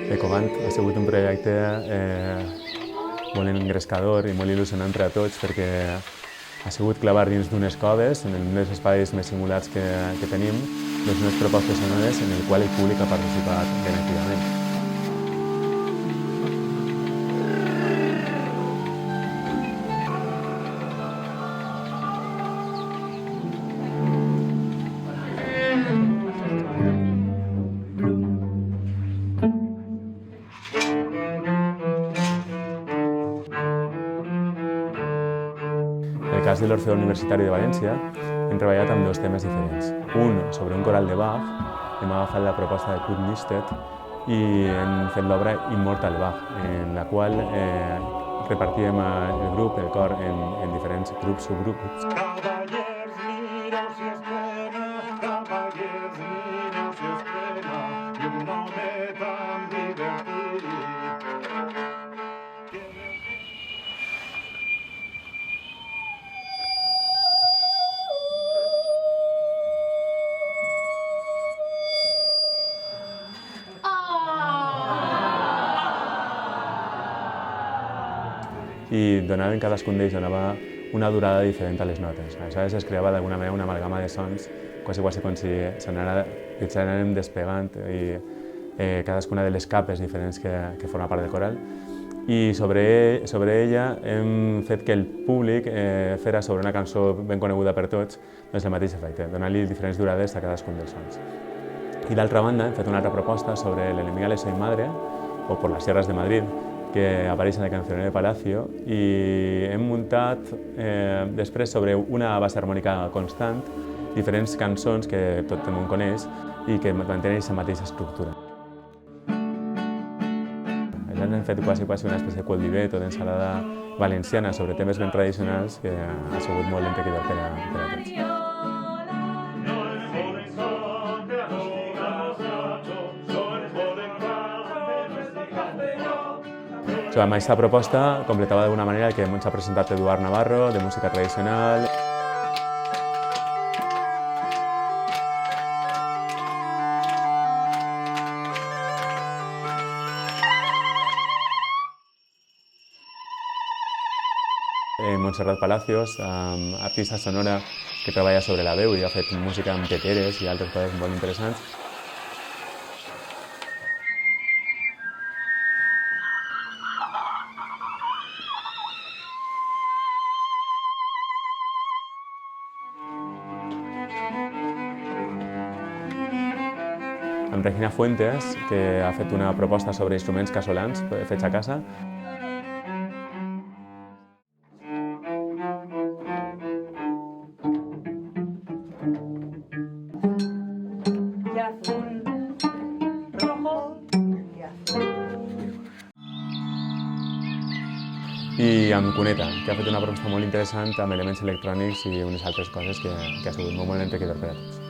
Ecovant ha sigut un projecte molt engrescador i molt il·lusionant per a tots perquè ha sigut clavar dins d'unes coves, en un dels espais més simulats que tenim, doncs unes propostes sonores en el qual el públic ha participat ben activament. En el cas de l'Orfeó Universitari de València, hem treballat amb dos temes diferents. Un sobre un coral de Bach, hem agafat la proposta de Kurt Nistet i hem fet l'obra Immortal Bach, en la qual repartíem el grup, el cor, en diferents grups, subgrups. Cavallers, mireu si es plena, cavallers, mireu si es plena, i un home tan divertit. I donaven cadascun d'ells donava una durada diferent a les notes. Aleshores es creava d'alguna manera una amalgama de sons, quasi com si s'anàrem despegant i cadascuna de les capes diferents que forma part del coral. I sobre ella hem fet que el públic fera sobre una cançó ben coneguda per tots doncs el mateix efecte, donar-li diferents durades a cadascun dels sons. I d'altra banda hem fet una altra proposta sobre El enemigo de Soy Madre, o Por las sierras de Madrid, que apareix en el Cancionero de Palacio, i hem muntat després sobre una base harmònica constant diferents cançons que tot el món coneix i que mantenen aquesta mateixa estructura. Aleshores hem fet quasi una espècie de quoldivet o d'ensalada valenciana sobre temes ben tradicionals que ha sigut molt enriquidor per a tots. Amb aquesta proposta completava d'alguna manera el que ens ha presentat Eduard Navarro, de música tradicional. Montserrat Palacios, artista sonora que treballa sobre la veu i ha fet música amb teteres i altres coses molt interessants. Amb Regina Fuentes, que ha fet una proposta sobre instruments casolans fets a casa. I amb Cuneta, que ha fet una proposta molt interessant amb elements electrònics i unes altres coses que ha sigut molt enriquidor per a tots.